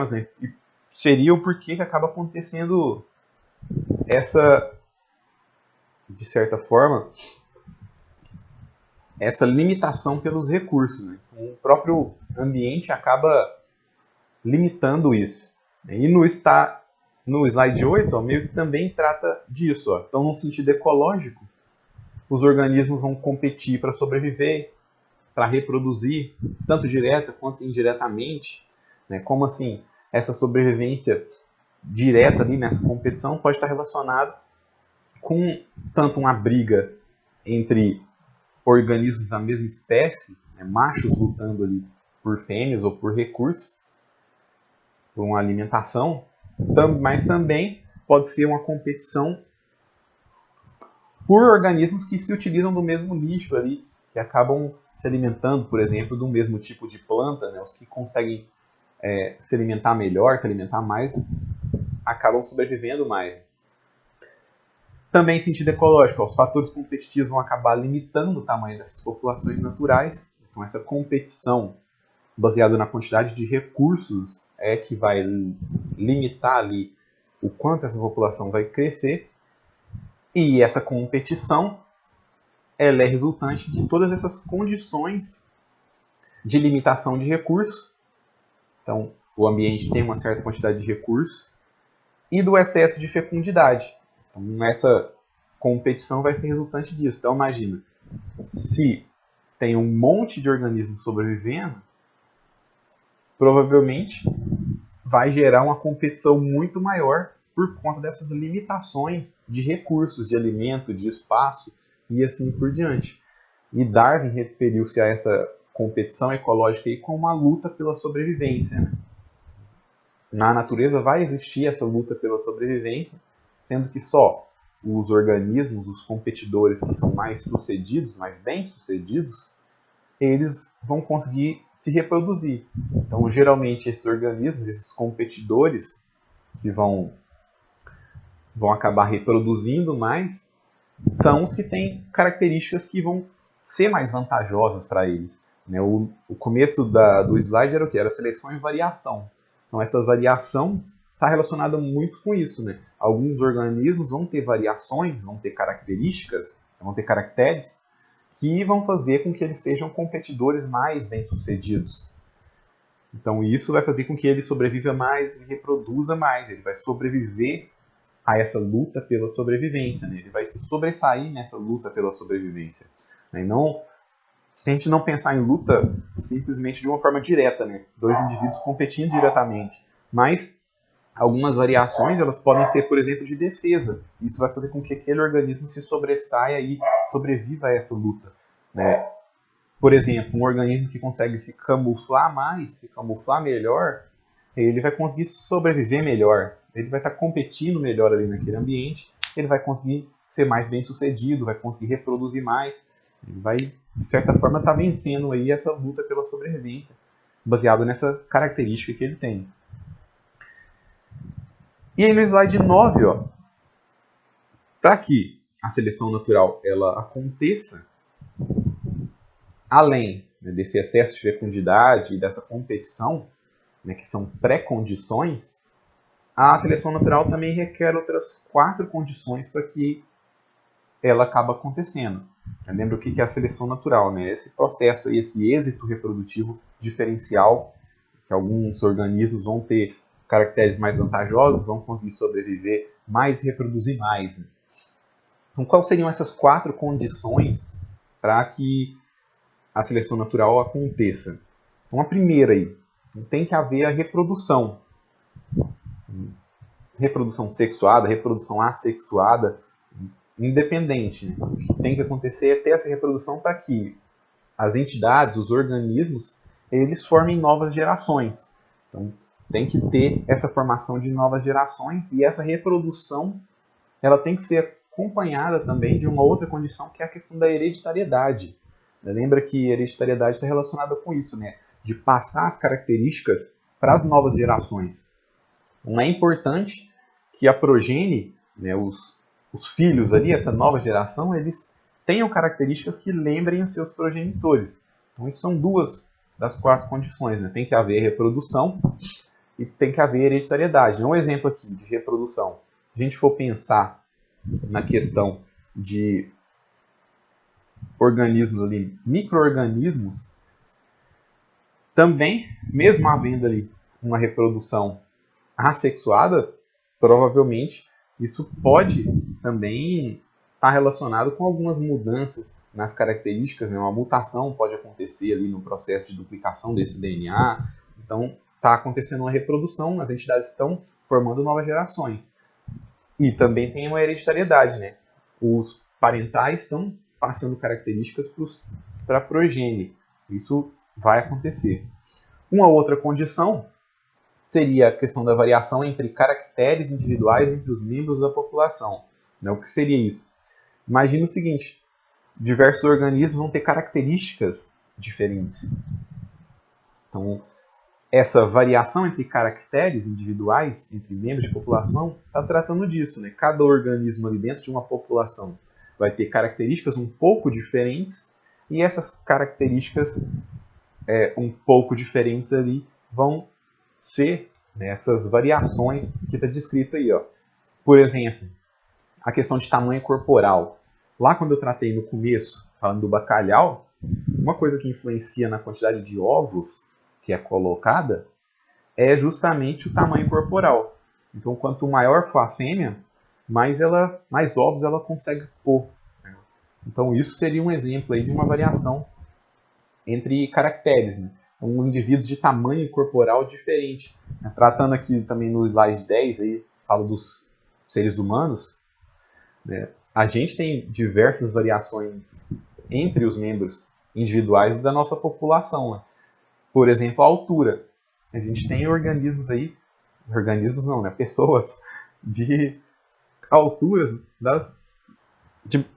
problemas, né? E seria o porquê que acaba acontecendo essa, de certa forma, essa limitação pelos recursos, né? O próprio ambiente acaba limitando isso. E no slide 8, ó, meio que também trata disso. Ó. Então, no sentido ecológico, os organismos vão competir para sobreviver, para reproduzir, tanto direta quanto indiretamente. Né? Como assim, essa sobrevivência direta ali nessa competição pode estar relacionada com tanto uma briga entre organismos da mesma espécie, né? Machos lutando ali por fêmeas ou por recursos, por uma alimentação, mas também pode ser uma competição por organismos que se utilizam do mesmo nicho ali, que acabam se alimentando, por exemplo, do mesmo tipo de planta, né? Os que conseguem se alimentar melhor, se alimentar mais, acabam sobrevivendo mais. Também em sentido ecológico, os fatores competitivos vão acabar limitando o tamanho dessas populações naturais. Então, essa competição baseada na quantidade de recursos é que vai limitar ali o quanto essa população vai crescer. E essa competição ela é resultante de todas essas condições de limitação de recursos. Então, o ambiente tem uma certa quantidade de recursos e do excesso de fecundidade. Então, essa competição vai ser resultante disso. Então, imagina, se tem um monte de organismos sobrevivendo, provavelmente vai gerar uma competição muito maior por conta dessas limitações de recursos, de alimento, de espaço e assim por diante. E Darwin referiu-se a essa competição ecológica aí como uma luta pela sobrevivência. Né? Na natureza vai existir essa luta pela sobrevivência, sendo que só os organismos, os competidores que são mais sucedidos, mais bem-sucedidos, eles vão conseguir se reproduzir. Então, geralmente, esses organismos, esses competidores que vão acabar reproduzindo mais, são os que têm características que vão ser mais vantajosas para eles. O começo do slide era o que? Era seleção e variação. Então, essa variação está relacionada muito com isso. Né? Alguns organismos vão ter variações, vão ter características, vão ter caracteres que vão fazer com que eles sejam competidores mais bem-sucedidos. Então, isso vai fazer com que ele sobreviva mais e reproduza mais. Ele vai sobreviver a essa luta pela sobrevivência. Né? Ele vai se sobressair nessa luta pela sobrevivência. Né? Não, tente não pensar em luta simplesmente de uma forma direta, né? Dois indivíduos competindo diretamente. Mas algumas variações elas podem ser, por exemplo, de defesa. Isso vai fazer com que aquele organismo se sobressaia e sobreviva a essa luta. Né? Por exemplo, um organismo que consegue se camuflar mais, se camuflar melhor, ele vai conseguir sobreviver melhor. Ele vai estar competindo melhor ali naquele ambiente, ele vai conseguir ser mais bem-sucedido, vai conseguir reproduzir mais. Ele vai, de certa forma, estar vencendo aí essa luta pela sobrevivência, baseado nessa característica que ele tem. E aí no slide 9, para que a seleção natural ela aconteça, além desse excesso de fecundidade e dessa competição, né, que são pré-condições, a seleção natural também requer outras 4 condições para que ela acabe acontecendo. Lembra o que é a seleção natural? Né? Esse processo, esse êxito reprodutivo diferencial, que alguns organismos vão ter caracteres mais vantajosos, vão conseguir sobreviver mais e reproduzir mais. Né? Então, quais seriam essas 4 condições para que a seleção natural aconteça? Então, a primeira aí, tem que haver a reprodução. Reprodução sexuada, reprodução assexuada, independente. Né? O que tem que acontecer é ter essa reprodução para que as entidades, os organismos, eles formem novas gerações. Então, tem que ter essa formação de novas gerações e essa reprodução ela tem que ser acompanhada também de uma outra condição que é a questão da hereditariedade. Lembra que a hereditariedade está relacionada com isso, né? De passar as características para as novas gerações. Então, é importante que a progenie, né, os filhos ali, essa nova geração, eles tenham características que lembrem os seus progenitores. Então, isso são 2 das 4 condições. Né? Tem que haver reprodução e tem que haver hereditariedade. Um exemplo aqui de reprodução. Se a gente for pensar na questão de organismos ali, micro-organismos, também, mesmo havendo ali uma reprodução assexuada, provavelmente isso pode também estar relacionado com algumas mudanças nas características, né? Uma mutação pode acontecer ali no processo de duplicação desse DNA. Então, está acontecendo uma reprodução, as entidades estão formando novas gerações. E também tem uma hereditariedade, né? Os parentais estão passando características para a progenie. Isso vai acontecer. Uma outra condição seria a questão da variação entre caracteres individuais entre os membros da população. O que seria isso? Imagine o seguinte, diversos organismos vão ter características diferentes. Então, essa variação entre caracteres individuais entre membros de população está tratando disso, né? Cada organismo ali dentro de uma população vai ter características um pouco diferentes e essas características um pouco diferentes ali vão ser, né, essas variações que está descrito aí. Ó. Por exemplo, a questão de tamanho corporal. Lá quando eu tratei no começo, falando do bacalhau, uma coisa que influencia na quantidade de ovos que é colocada é justamente o tamanho corporal. Então, quanto maior for a fêmea, mais ovos ela consegue pôr. Então, isso seria um exemplo aí de uma variação entre caracteres. Né? Então, indivíduos de tamanho corporal diferente. Tratando aqui também no slide 10, aí, falo dos seres humanos, né? A gente tem diversas variações entre os membros individuais da nossa população. Né? Por exemplo, a altura. A gente tem organismos aí, pessoas de alturas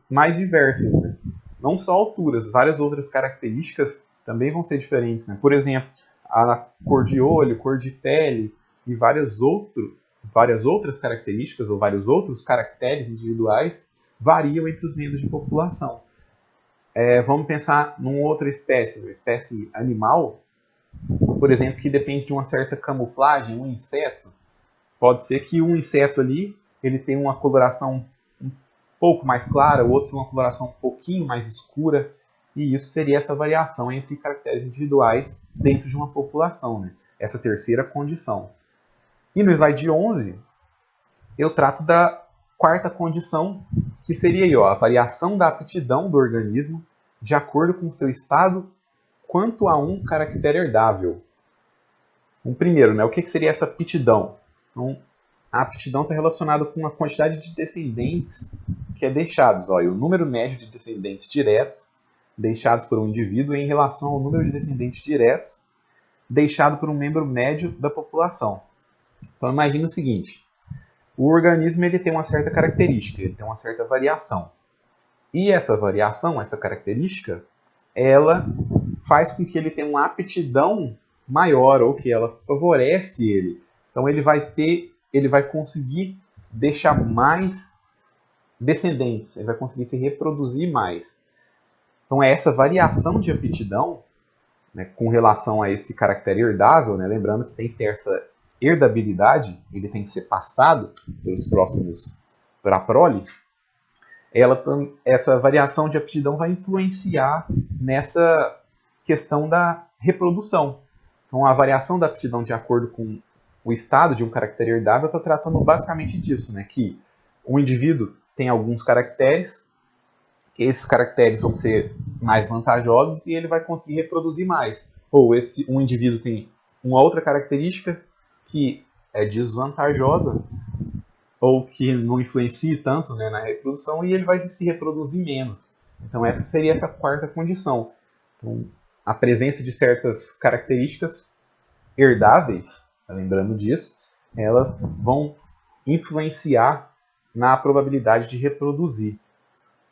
mais diversas. Né? Não só alturas, várias outras características também vão ser diferentes. Né? Por exemplo, a cor de olho, cor de pele e várias outras características ou vários outros caracteres individuais variam entre os membros de população. Vamos pensar numa outra espécie, uma espécie animal, por exemplo, que depende de uma certa camuflagem, um inseto. Pode ser que um inseto ali ele tenha uma coloração um pouco mais clara, o outro tem uma coloração um pouquinho mais escura, e isso seria essa variação entre caracteres individuais dentro de uma população, né? Essa terceira condição. E no slide 11, eu trato da quarta condição, que seria aí, ó, a variação da aptidão do organismo de acordo com o seu estado quanto a um caractere herdável. Primeiro, né, o que seria essa aptidão? Então, a aptidão está relacionada com a quantidade de descendentes que é deixados. Ó, e o número médio de descendentes diretos deixados por um indivíduo em relação ao número de descendentes diretos deixado por um membro médio da população. Então, imagine o seguinte. O organismo ele tem uma certa característica, ele tem uma certa variação. E essa variação, essa característica, ela faz com que ele tenha uma aptidão maior, ou que ela favorece ele. Então ele vai conseguir deixar mais descendentes, ele vai conseguir se reproduzir mais. Então é essa variação de aptidão, né, com relação a esse caractere herdável, né, lembrando que tem que ter essa herdabilidade, ele tem que ser passado pelos próximos para a prole, essa variação de aptidão vai influenciar nessa questão da reprodução. Então, a variação da aptidão de acordo com o estado de um caractere herdável está tratando basicamente disso, né? Que o indivíduo tem alguns caracteres, esses caracteres vão ser mais vantajosos e ele vai conseguir reproduzir mais. Ou um indivíduo tem uma outra característica que é desvantajosa ou que não influencia tanto, né, na reprodução e ele vai se reproduzir menos. Então essa seria essa quarta condição. Então, a presença de certas características herdáveis, lembrando disso, elas vão influenciar na probabilidade de reproduzir.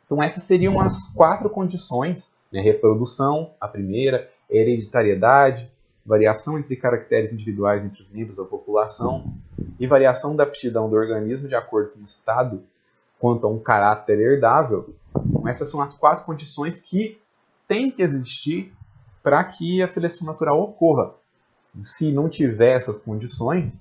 Então essas seriam as quatro condições, né? Reprodução, a primeira, hereditariedade, variação entre caracteres individuais entre os membros da população e variação da aptidão do organismo de acordo com o estado quanto a um caráter herdável. Então, essas são as quatro condições que têm que existir para que a seleção natural ocorra. Se não tiver essas condições,